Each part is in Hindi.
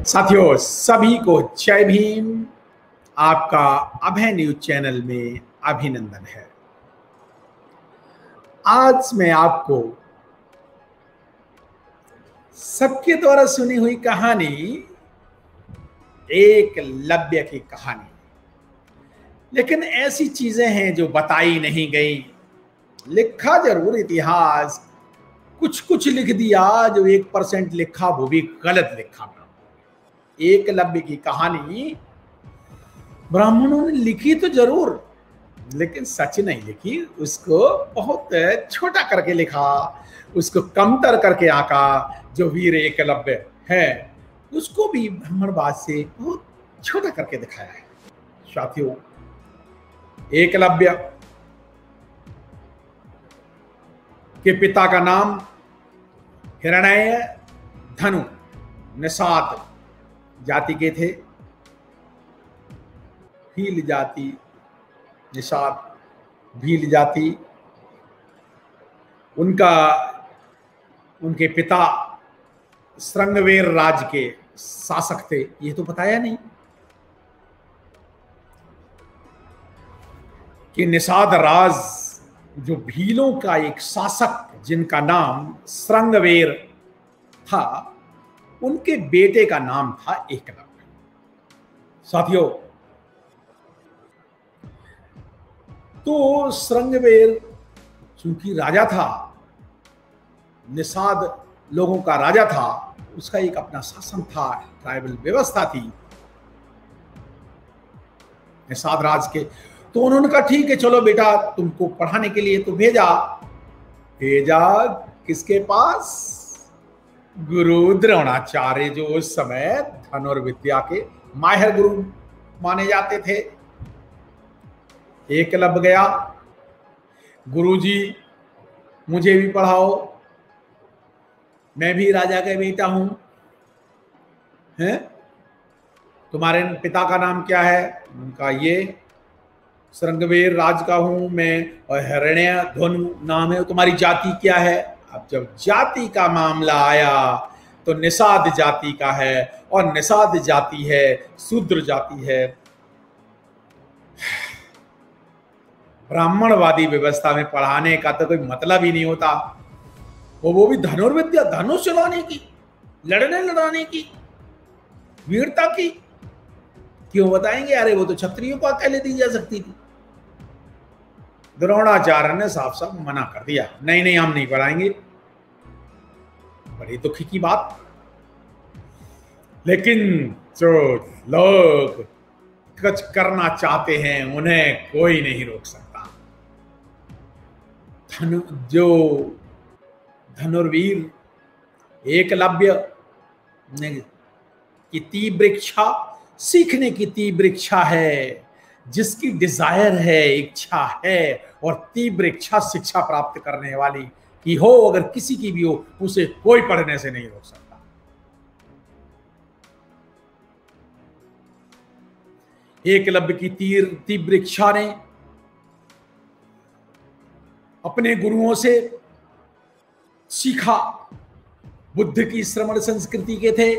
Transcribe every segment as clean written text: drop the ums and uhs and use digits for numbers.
साथियों सभी को जय भीम। आपका अभय न्यूज चैनल में अभिनंदन है। आज मैं आपको सबके द्वारा सुनी हुई कहानी एकलव्य की कहानी, लेकिन ऐसी चीजें हैं जो बताई नहीं गई। लिखा जरूर इतिहास, कुछ कुछ लिख दिया, जो 1% लिखा वो भी गलत लिखा। एकलव्य की कहानी ब्राह्मणों ने लिखी तो जरूर, लेकिन सच नहीं लिखी। उसको बहुत छोटा करके लिखा, उसको कमतर करके आका। जो वीर एकलव्य है उसको भी ब्राह्मणवाद से बहुत छोटा करके दिखाया है। साथियों, एकलव्य के पिता का नाम हिरण्य धनु निषाद जाति के थे। भील जाति, निषाद भील जाति। उनके पिता श्रृंगवेर राज के शासक थे। ये तो बताया नहीं कि निषाद राज जो भीलों का एक शासक जिनका नाम श्रृंगवेर था, उनके बेटे का नाम था एकलव्य। साथियों, तो श्रृंगवेर चूंकि राजा था, निषाद लोगों का राजा था, उसका एक अपना शासन था, ट्राइबल व्यवस्था थी निषाद राज के। तो उन्होंने कहा ठीक है, चलो बेटा तुमको पढ़ाने के लिए तो भेजा किसके पास? गुरु द्रोणाचार्य, जो उस समय धनुर्विद्या के माहिर गुरु माने जाते थे। एकलव्य गया, गुरुजी मुझे भी पढ़ाओ, मैं भी राजा का बेटा हूं। हैं? तुम्हारे पिता का नाम क्या है? उनका ये श्रृंगवेर राज का हूं मैं, और हिरण्य धनु नाम है। तुम्हारी जाति क्या है? अब जब जाति का मामला आया तो निषाद जाति का है, और निषाद जाति है शूद्र जाति है। ब्राह्मणवादी व्यवस्था में पढ़ाने का तो कोई मतलब ही नहीं होता। वो भी धनुर्विद्या, धनुष चलाने की, लड़ाने की, वीरता की क्यों बताएंगे? अरे वो तो क्षत्रियों को अकेले दी जा सकती थी। द्रोणाचार्य ने साफ साफ मना कर दिया, नहीं हम नहीं पढ़ाएंगे। बड़ी दुखी की बात। लेकिन जो लोग कुछ करना चाहते हैं उन्हें कोई नहीं रोक सकता। जो धनुर्वीर एकलव्य की तीव्र इच्छा, सीखने की तीव्र इच्छा है, जिसकी डिजायर है, इच्छा है, और तीव्र इच्छा शिक्षा प्राप्त करने वाली की हो, अगर किसी की भी हो, उसे कोई पढ़ने से नहीं रोक सकता। एकलव्य की तीव्र इच्छा ने अपने गुरुओं से सीखा। बुद्ध की श्रमण संस्कृति के थे।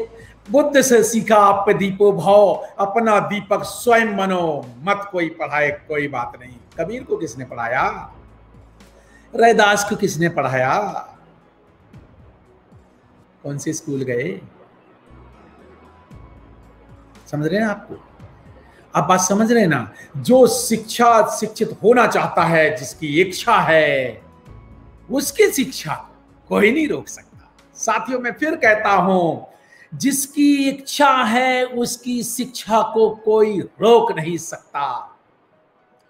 बुद्ध से सीखा आप दीपो भाव, अपना दीपक स्वयं बनो, मत कोई पढ़ाए कोई बात नहीं। कबीर को किसने पढ़ाया? रैदास को किसने पढ़ाया? कौन से स्कूल गए? समझ रहे हैं आपको? आप बात समझ रहे हैं ना? जो शिक्षित होना चाहता है, जिसकी इच्छा है, उसकी शिक्षा कोई नहीं रोक सकता। साथियों, मैं फिर कहता हूं, जिसकी इच्छा है उसकी शिक्षा को कोई रोक नहीं सकता।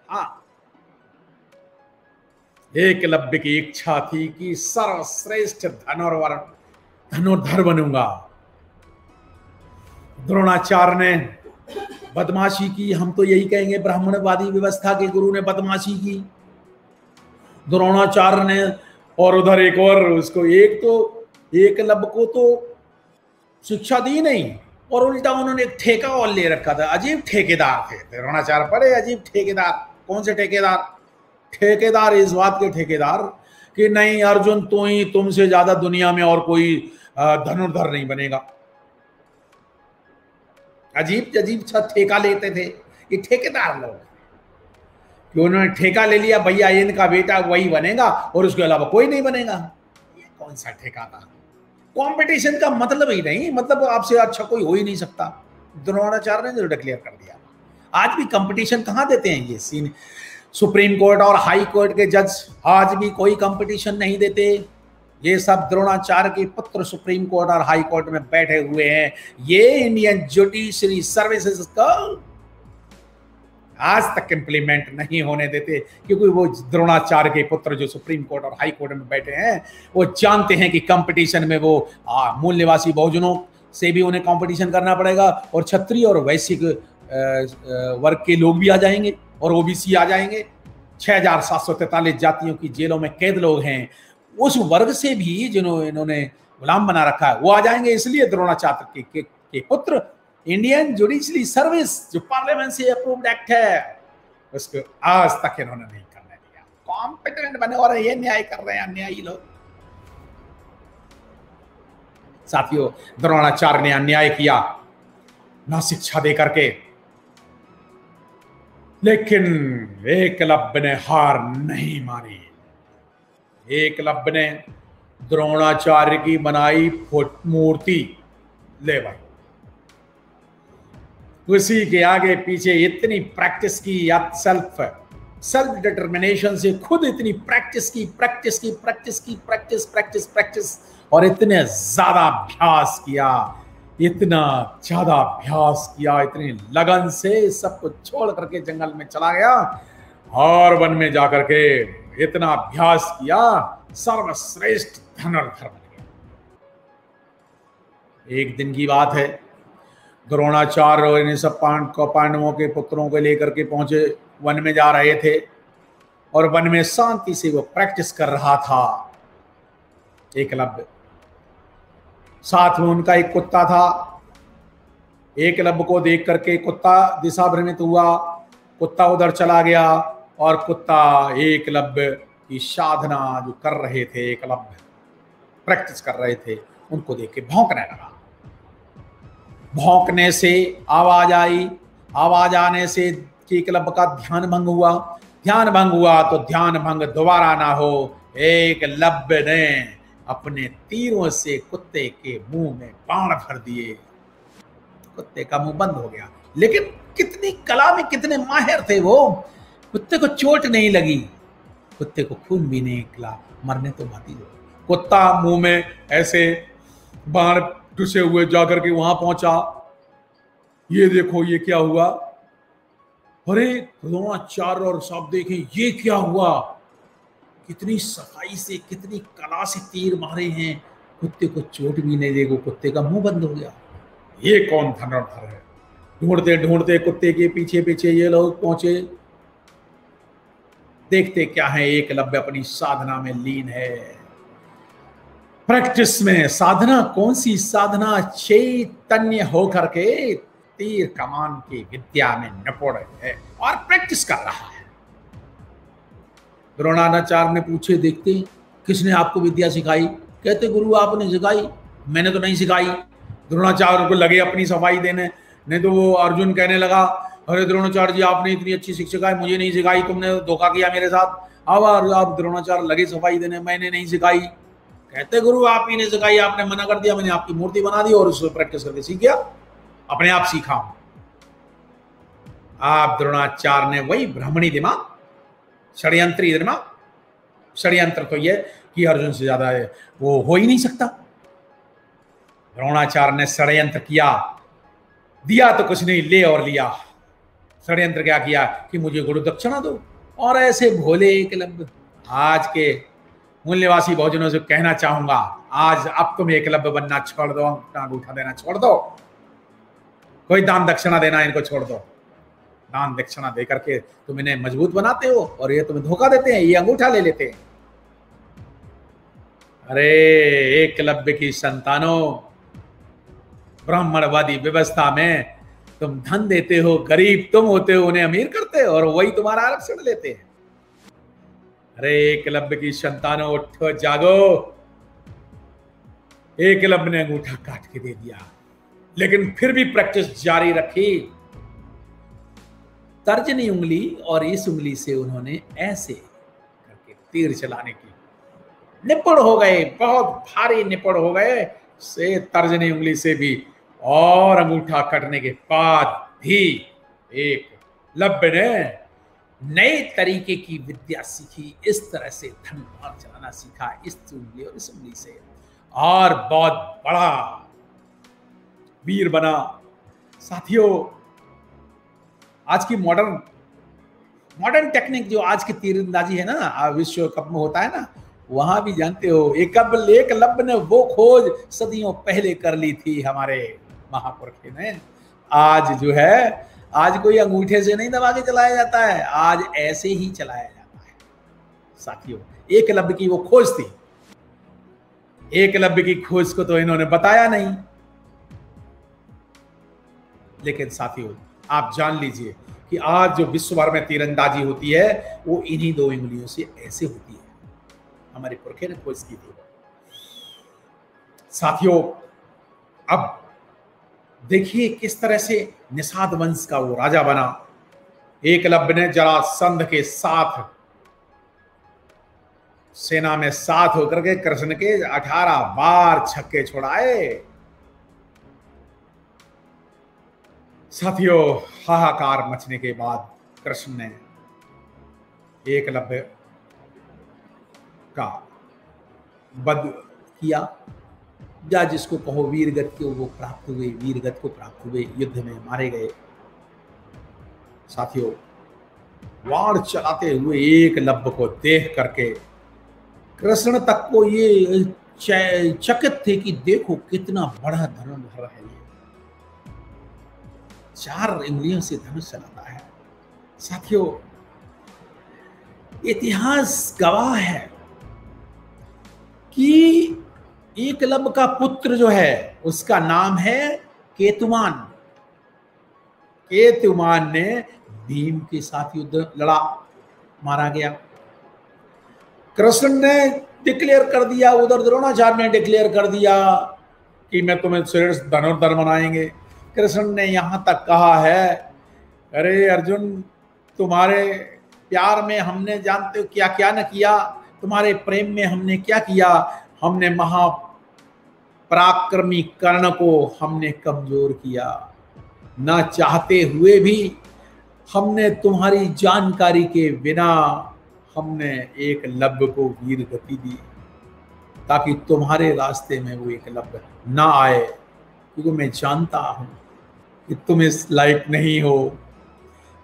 हाँ, एकलव्य की इच्छा थी कि सर्वश्रेष्ठ धनुर्धर बनूंगा। द्रोणाचार्य ने बदमाशी की, हम तो यही कहेंगे ब्राह्मणवादी व्यवस्था के गुरु ने बदमाशी की। द्रोणाचार्य ने, और उधर एक और उसको, एक तो एकलव्य को तो शिक्षा दी नहीं, और उल्टा उन्होंने एक ठेका और ले रखा था। अजीब ठेकेदार थे द्रोणाचार्य, बड़े अजीब ठेकेदार। कौन से ठेकेदार? ठेकेदार इस बात के ठेकेदार कि नहीं अर्जुन, तो ही तुमसे ज्यादा दुनिया में और कोई धनुर्धर नहीं बनेगा। अजीब अजीब सा ठेका लेते थे ये ठेकेदार लोग, कि उन्होंने ठेका ले लिया, भैया इनका बेटा वही बनेगा और उसके अलावा कोई नहीं बनेगा। ये कौन सा ठेका था? कंपटीशन का मतलब ही नहीं, मतलब आपसे अच्छा कोई हो ही नहीं सकता। द्रोणाचार्य ने जो डिक्लेयर कर दिया। आज भी कंपटीशन कहां देते हैं ये सीन, सुप्रीम कोर्ट और हाई कोर्ट के जज आज भी कोई कंपटीशन नहीं देते। ये सब द्रोणाचार्य के पुत्र सुप्रीम कोर्ट और हाई कोर्ट में बैठे हुए हैं। ये इंडियन जुडिशरी सर्विसेज का आज तक इंप्लीमेंट नहीं होने देते, क्योंकि वो द्रोणाचार्य के पुत्र जो सुप्रीम कोर्ट और हाई कोर्ट में बैठे हैं वो जानते हैं कि कंपटीशन में वो मूल निवासी बहुजनों से भी उन्हें कंपटीशन करना पड़ेगा, और क्षत्रिय और वैश्विक वर्ग के लोग भी आ जाएंगे और ओबीसी आ जाएंगे। 6,743 जातियों की जेलों में कैद लोग हैं, उस वर्ग से भी जिन्होंने इन्होंने गुलाम बना रखा है वो आ जाएंगे। इसलिए द्रोणाचार्य के पुत्र इंडियन जुडिशरी सर्विस जो पार्लियामेंट से अप्रूव्ड एक्ट है उसको आज तक इन्होंने नहीं करने दिया। कॉम्पिटेंट बने और ये न्याय कर रहे हैं अन्यायी लोग। साथियों, द्रोणाचार्य ने अन्याय किया ना शिक्षा दे करके, लेकिन एकलव्य ने हार नहीं मानी। एकलव्य ने द्रोणाचार्य की बनाई मूर्ति ले भाई, उसी के आगे पीछे इतनी प्रैक्टिस की, या सेल्फ डिटर्मिनेशन से खुद इतनी प्रैक्टिस और इतने ज्यादा अभ्यास किया, इतनी लगन से सब कुछ छोड़ करके जंगल में चला गया और वन में जाकर के इतना अभ्यास किया, सर्वश्रेष्ठ धनुर्धर बन गया। एक दिन की बात है, द्रोणाचार्य और इन सब पांडवों के पुत्रों को लेकर के पहुंचे, वन में जा रहे थे और वन में शांति से वो प्रैक्टिस कर रहा था एकलव्य। साथ में उनका एक कुत्ता था। एकलव्य को देख करके कुत्ता दिशा भ्रमित हुआ, कुत्ता उधर चला गया और कुत्ता एकलव्य की साधना जो कर रहे थे, एकलव्य प्रैक्टिस कर रहे थे, उनको देख के भौंकने लगा। भौंकने से आवाज आई, आवाज आने से एकलव्य का ध्यान भंग हुआ। ध्यान भंग हुआ तो ध्यान भंग दोबारा ना हो, एकलव्य ने अपने तीरों से कुत्ते के मुंह में बाण भर दिए। कुत्ते का मुंह बंद हो गया। लेकिन कितनी कला में कितने माहिर थे वो, कुत्ते को चोट नहीं लगी, कुत्ते को खून भी नहीं निकला, मरने तो बात ही हो। कुत्ता मुंह में ऐसे बाण घुसे हुए जाकर के वहां पहुंचा। ये देखो ये क्या हुआ, अरे द्रोणाचार्य और सब देखें ये क्या हुआ, कितनी सफाई से कितनी कला से तीर मारे हैं, कुत्ते को चोट भी नहीं देगा, कुत्ते का मुंह बंद हो गया। ये कौन धनुर्धर है? ढूंढते ढूंढते कुत्ते के पीछे पीछे ये लोग पहुंचे। देखते क्या है, एकलव्य अपनी साधना में लीन है, प्रैक्टिस में। साधना कौन सी साधना? चैतन्य होकर के तीर कमान की विद्या में निपुण है और प्रैक्टिस कर रहा है। द्रोणाचार्य ने पूछे, देखते किसने आपको विद्या सिखाई? कहते गुरु आपने सिखाई। मैंने तो नहीं सिखाई। द्रोणाचार्य को लगे अपनी सफाई देने, नहीं तो वो अर्जुन कहने लगा, अरे द्रोणाचार्य जी आपने इतनी अच्छी शिक्षा मुझे नहीं सिखाई, तुमने धोखा किया मेरे साथ। अब आप द्रोणाचार्य लगे सफाई देने, मैंने नहीं सिखाई। कहते गुरु आप ही ने सिखाई, आपने मना कर दिया, मैंने आपकी मूर्ति बना दी और उसको प्रैक्टिस करके सीख गया, अपने आप सीखा हूं। आप द्रोणाचार्य ने वही ब्राह्मणी दिमाग, षड्यंत्री दिमाग, षड्यंत्र तो यह कि अर्जुन से ज्यादा है वो हो ही नहीं सकता। द्रोणाचार्य ने षड्यंत्र किया, दिया तो कुछ नहीं, ले और लिया। षड्यंत्र क्या किया कि मुझे गुरु दक्षिणा दो, और ऐसे भोले एकलव्य। आज के मूल्यवासी बहुजनों से कहना चाहूंगा, आज अब तुम एकलव्य बनना छोड़ दो, अंगूठा देना छोड़ दो, कोई दान दक्षिणा देना इनको छोड़ दो। दान दक्षिणा देकर के तुम इन्हें मजबूत बनाते हो और ये तुम्हें धोखा देते हैं, ये अंगूठा ले लेते हैं। अरे एकलव्य की संतानों, ब्राह्मणवादी व्यवस्था में तुम धन देते हो, गरीब तुम होते हो, उन्हें अमीर करते हो और वही तुम्हारा आरक्षण लेते हैं। अरे एकलव्य की संतानों, उठो जागो। एकलव्य ने अंगूठा काट के दे दिया। लेकिन फिर भी प्रैक्टिस जारी रखी। तर्जनी उंगली और इस उंगली से उन्होंने ऐसे करके तीर चलाने की निपुण हो गए, बहुत भारी निपुण हो गए से तर्जनी उंगली से भी। और अंगूठा कटने के बाद भी एकलव्य ने नए तरीके की विद्या सीखी, इस तरह से धनुर्बाण चलाना सीखा इस उंगली और इस उंगली से, और बहुत बड़ा वीर बना। साथियों, आज की मॉडर्न टेक्निक जो आज की तीरंदाजी है ना, विश्व कप में होता है ना, वहां भी जानते हो एकलव्य ने वो खोज सदियों पहले कर ली थी हमारे महापुरुष ने। आज जो है, आज कोई अंगूठे से नहीं दबा के चलाया जाता है, आज ऐसे ही चलाया जाता है। साथियों, एकलव्य की वो खोज थी, एकलव्य की खोज को तो इन्होंने बताया नहीं। लेकिन साथियों, आप जान लीजिए कि आज जो विश्व भर में तीरंदाजी होती है वो इन्हीं दो उंगलियों से ऐसे होती है, हमारे पुरखे ने खोज की थी। साथियों, अब देखिए किस तरह से निषाद वंश का वो राजा बना। एकलव्य ने जरासंध के साथ सेना में साथ होकर के कृष्ण के 18 बार छक्के छुड़ाए। साथियों, हाहाकार मचने के बाद कृष्ण ने एकलव्य का वध किया, या जिसको कहो वीरगति को वो प्राप्त हुए, वीरगति को प्राप्त हुए, युद्ध में मारे गए। साथियों, वार चलाते हुए एकलव्य को देख करके कृष्ण तक को ये चकित थे कि देखो कितना बड़ा धनुर्धर है, ये 4 उंगलियों से धनुष चलाता है। साथियों, इतिहास गवाह है कि एकलव्य का पुत्र जो है उसका नाम है केतुमान। केतुमान ने भीम के साथ युद्ध लड़ा, मारा गया। कृष्ण ने डिक्लेयर कर दिया, उधर द्रोणाचार्य ने डिक्लेयर कर दिया कि मैं तुम्हें श्रेष्ठ धनुर्धर बनाएंगे। कृष्ण ने यहां तक कहा है, अरे अर्जुन, तुम्हारे प्यार में हमने जानते हो क्या क्या न किया, तुम्हारे प्रेम में हमने क्या किया, हमने महापराक्रमी कर्ण को हमने कमजोर किया, ना चाहते हुए भी हमने तुम्हारी जानकारी के बिना हमने एकलव्य को वीर गति दी, ताकि तुम्हारे रास्ते में वो एकलव्य ना आए, क्योंकि मैं जानता हूं कि तुम इस लायक नहीं हो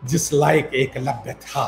जिस लायक एकलव्य था।